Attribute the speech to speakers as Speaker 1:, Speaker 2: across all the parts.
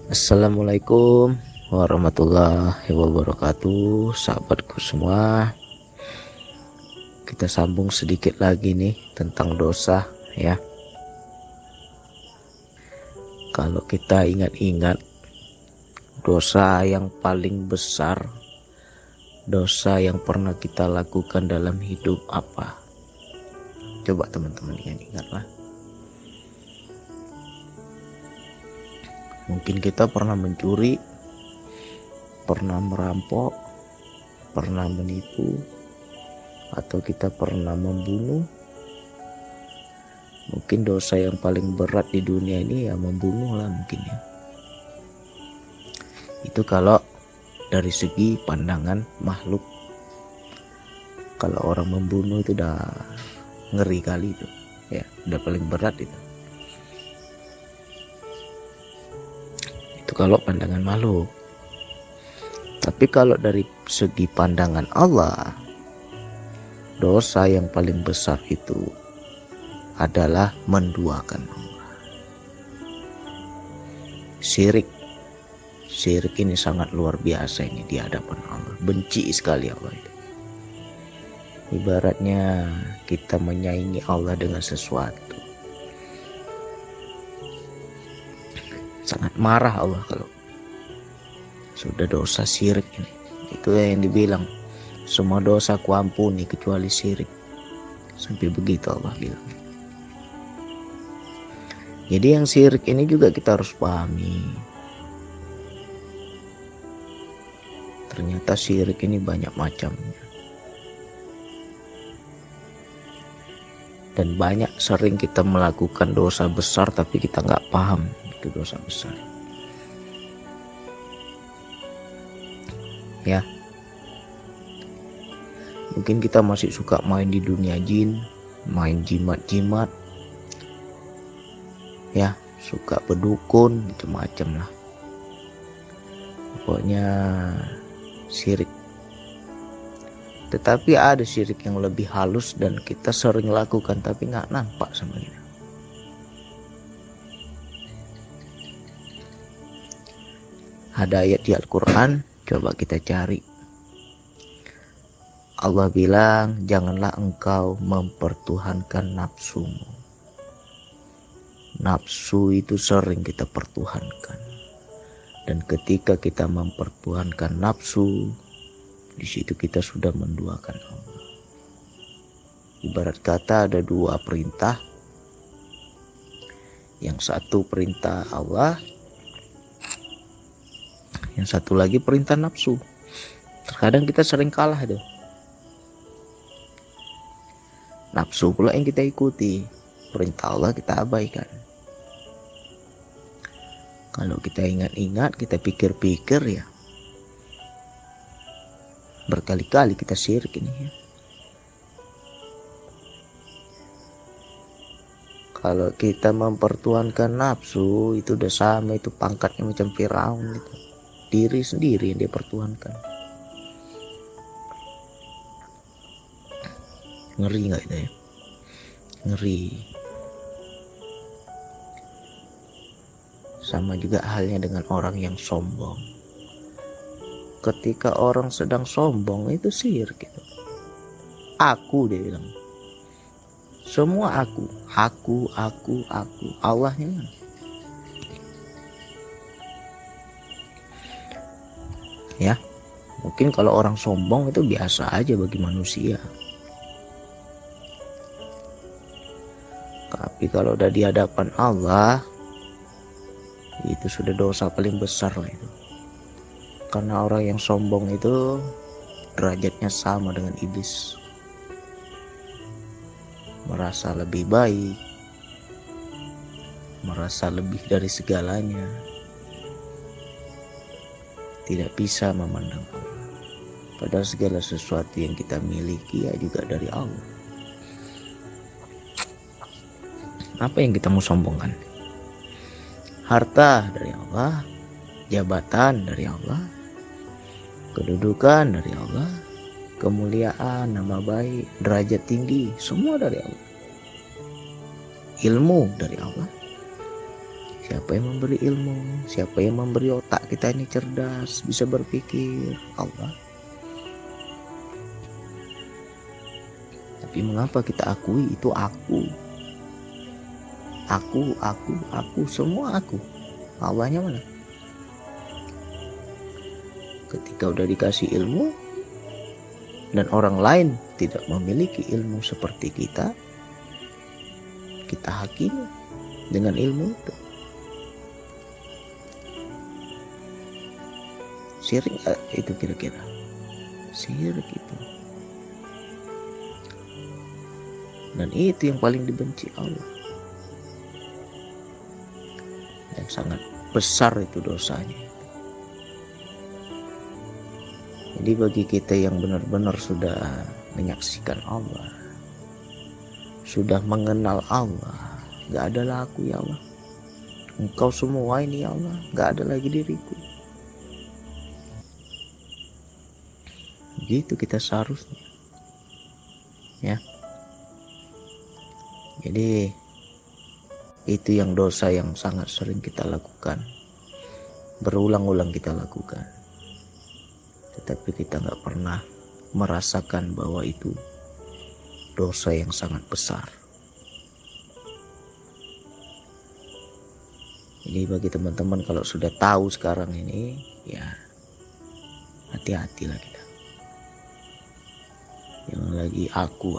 Speaker 1: Assalamualaikum warahmatullahi wabarakatuh, sahabatku semua. Kita sambung sedikit lagi nih tentang dosa ya. Kalau kita ingat-ingat, dosa yang paling besar, dosa yang pernah kita lakukan dalam hidup apa? Coba teman-teman ingat-ingatlah. Mungkin kita pernah mencuri, pernah merampok, pernah menipu, atau kita pernah membunuh. Mungkin dosa yang paling berat di dunia ini ya membunuh lah mungkin ya. Itu kalau dari segi pandangan makhluk. Kalau orang membunuh itu udah ngeri kali itu ya, udah paling berat itu. Kalau pandangan makhluk. Tapi kalau dari segi pandangan Allah, dosa yang paling besar itu adalah menduakan Allah. Syirik ini sangat luar biasa ini di hadapan Allah. Benci sekali Allah itu. Ibaratnya kita menyaingi Allah dengan sesuatu. Sangat marah Allah kalau sudah dosa syirik ini. Itu yang dibilang, semua dosa ku ampuni kecuali syirik. Sampai begitu Allah bilang. Jadi yang syirik ini juga kita harus pahami. Ternyata syirik ini banyak macamnya. Dan banyak sering kita melakukan dosa besar tapi kita nggak paham itu dosa besar. Ya, mungkin kita masih suka main di dunia jin, main jimat-jimat, ya, suka berdukun, macam-macam lah. Pokoknya syirik. Tetapi ada syirik yang lebih halus dan kita sering lakukan tapi nggak nampak sama kita. Ada ayat di Al-Quran, coba kita cari. Allah bilang, janganlah engkau mempertuhankan nafsumu. Nafsu itu sering kita pertuhankan. Dan ketika kita mempertuhankan nafsu, di situ kita sudah menduakan Allah. Ibarat kata ada dua perintah. Yang satu perintah Allah, yang satu lagi perintah nafsu. Terkadang kita sering kalah tuh. Nafsu pula yang kita ikuti, perintah Allah kita abaikan. Kalau kita ingat-ingat, kita pikir-pikir ya, berkali-kali kita syirik ini ya. Kalau kita mempertuhankan nafsu, itu udah sama, itu pangkatnya macam Firaun itu. Diri sendiri yang dia pertuhankan. Ngeri gak itu ya? Ngeri. Sama juga halnya dengan orang yang sombong. Ketika orang sedang sombong itu syirik gitu. Aku, dia bilang. Semua aku. Allahnya mana? Ya, mungkin kalau orang sombong itu biasa aja bagi manusia. Tapi kalau udah di hadapan Allah, itu sudah dosa paling besar lah itu. Karena orang yang sombong itu derajatnya sama dengan iblis. Merasa lebih baik, merasa lebih dari segalanya. Tidak bisa memandang Allah. Padahal segala sesuatu yang kita miliki ya juga dari Allah. Apa yang kita mau sombongkan? Harta dari Allah, jabatan dari Allah, kedudukan dari Allah, kemuliaan, nama baik, derajat tinggi, semua dari Allah. Ilmu dari Allah. Siapa yang memberi ilmu? Siapa yang memberi otak kita ini cerdas, bisa berpikir? Allah. Tapi mengapa kita akui itu aku? Aku, semua aku. Allahnya mana? Ketika udah dikasih ilmu dan orang lain tidak memiliki ilmu seperti kita hakimi dengan ilmu itu. Syirik itu kira-kira. Syirik itu. Dan itu yang paling dibenci Allah. Yang sangat besar itu dosanya. Jadi bagi kita yang benar-benar sudah menyaksikan Allah, sudah mengenal Allah, gak ada lah aku ya Allah, Engkau semua ini ya Allah, gak ada lagi diriku. Begitu kita seharusnya, ya. Jadi itu yang dosa yang sangat sering kita lakukan, berulang-ulang kita lakukan, tetapi kita gak pernah merasakan bahwa itu dosa yang sangat besar. Jadi bagi teman-teman kalau sudah tahu sekarang ini, ya hati-hatilah kita. Jangan lagi aku.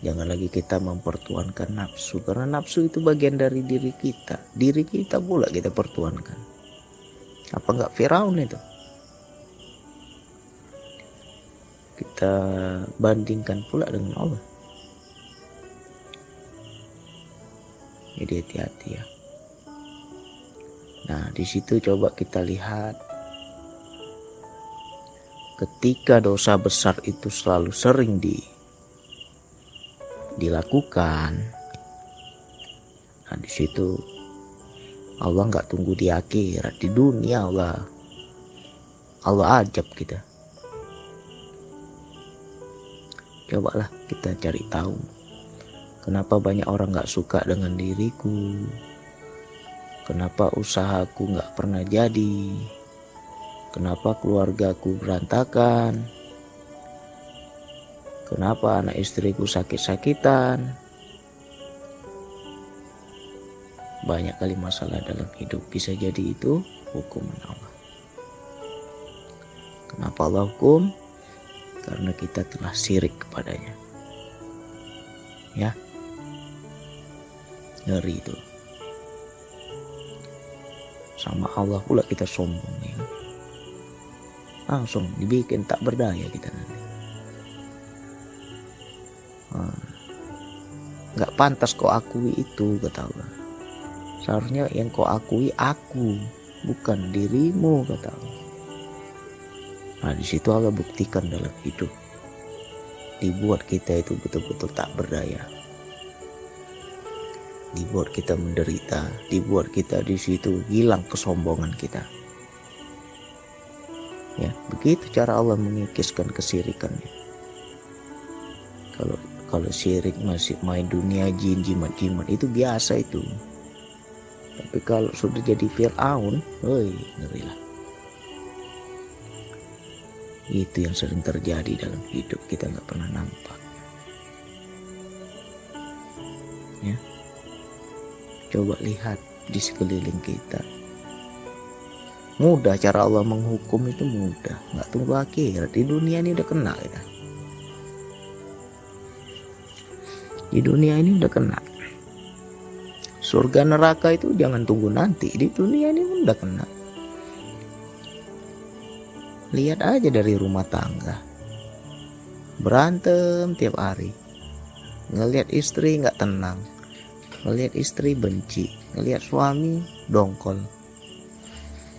Speaker 1: Jangan lagi kita mempertuankan nafsu, karena nafsu itu bagian dari diri kita. Diri kita pula kita pertuankan. Apa enggak Firaun itu? Kita bandingkan pula dengan Allah. Jadi hati-hati ya. Nah, di situ coba kita lihat, ketika dosa besar itu selalu sering dilakukan, nah di situ Allah nggak tunggu di akhirat, di dunia Allah ajab kita. Cobalah kita cari tahu, kenapa banyak orang nggak suka dengan diriku, kenapa usahaku nggak pernah jadi, kenapa keluargaku berantakan, kenapa anak istriku sakit-sakitan. Banyak kali masalah dalam hidup, bisa jadi itu hukuman Allah. Kenapa Allah hukum? Karena kita telah syirik kepadanya. Ya, ngeri itu. Sama Allah pula kita sombong ya. Langsung dibikin tak berdaya kita nanti. Gak pantas kau akui itu, kata Allah. Seharusnya yang kau akui aku, bukan dirimu, kata Allah. Nah, di situ Allah buktikan dalam hidup, dibuat kita itu betul-betul tak berdaya, dibuat kita menderita, dibuat kita di situ hilang kesombongan kita. Ya, begitu cara Allah mengikiskan kesirikannya. Kalau syirik masih main dunia jin, jimat itu biasa itu. Tapi kalau sudah jadi Fir'aun, ngeri lah. Itu yang sering terjadi dalam hidup, kita nggak pernah nampak. Ya, coba lihat di sekeliling kita. Mudah cara Allah menghukum itu, mudah, nggak tunggu akhirat. Di dunia ini udah kena kita. Di dunia ini udah kena. Surga neraka itu jangan tunggu nanti, di dunia ini udah kena. Lihat aja dari rumah tangga, berantem tiap hari, ngelihat istri nggak tenang, ngelihat istri benci, ngelihat suami dongkol,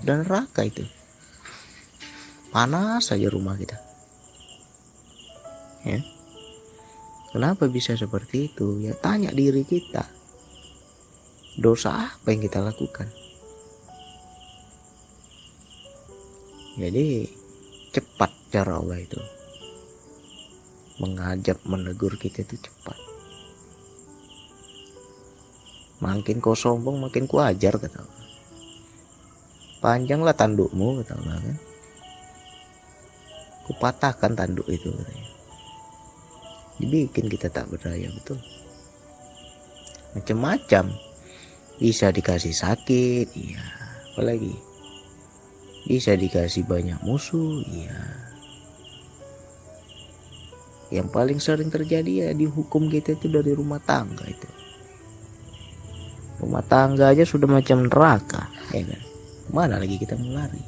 Speaker 1: dan neraka itu. Panas saja rumah kita. Ya, kenapa bisa seperti itu? Ya tanya diri kita, dosa apa yang kita lakukan? Jadi cepat cara Allah itu mengajak, menegur kita itu cepat. Makin kau sombong makin ku ajar, kata Allah. Panjanglah tandukmu, kata Allah kan. Ku patahkan tanduk itu, katanya. Dibikin kita tak berdaya, betul. Macam-macam. Bisa dikasih sakit, iya. Apalagi bisa dikasih banyak musuh, iya. Yang paling sering terjadi ya dihukum kita itu dari rumah tangga itu. Rumah tangga aja sudah macam neraka, ya kan? Mana lagi kita mau lari?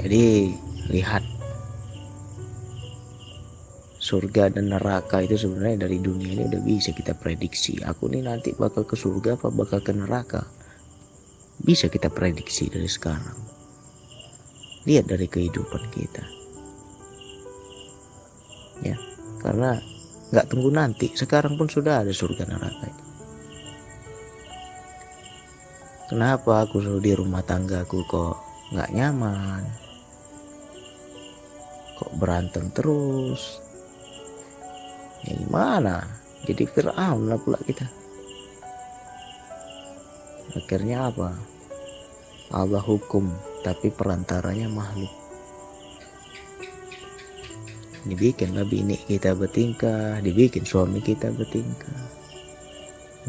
Speaker 1: Jadi lihat, surga dan neraka itu sebenarnya dari dunia ini udah bisa kita prediksi. Aku nih nanti bakal ke surga apa bakal ke neraka, bisa kita prediksi dari sekarang. Lihat dari kehidupan kita, ya, karena nggak tunggu nanti, sekarang pun sudah ada surga neraka itu. Kenapa aku di rumah tanggaku kok nggak nyaman, kok berantem terus? Ya gimana? Jadi Fir'aun lah pula kita. Akhirnya apa? Allah hukum, tapi perantaranya makhluk. Dibikinlah bini kita bertingkah, dibikin suami kita bertingkah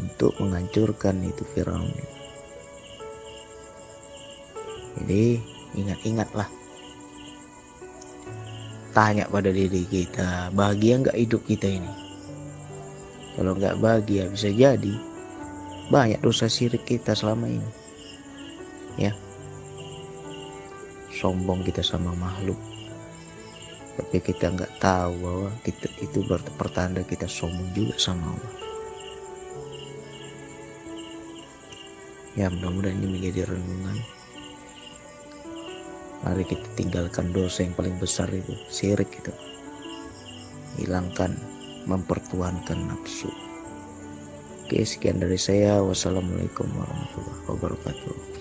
Speaker 1: untuk menghancurkan itu Firaun. Jadi ingat-ingatlah, tanya pada diri kita, bahagia nggak hidup kita ini? Kalau nggak bahagia, bisa jadi banyak dosa syirik kita selama ini, ya. Sombong kita sama makhluk, tapi kita nggak tahu bahwa kita itu pertanda kita sombong juga sama Allah. Ya, mudah-mudahan ini menjadi renungan. Mari kita tinggalkan dosa yang paling besar itu, syirik itu. Hilangkan, mempertuhankan nafsu. Oke, sekian dari saya. Wassalamualaikum warahmatullahi wabarakatuh.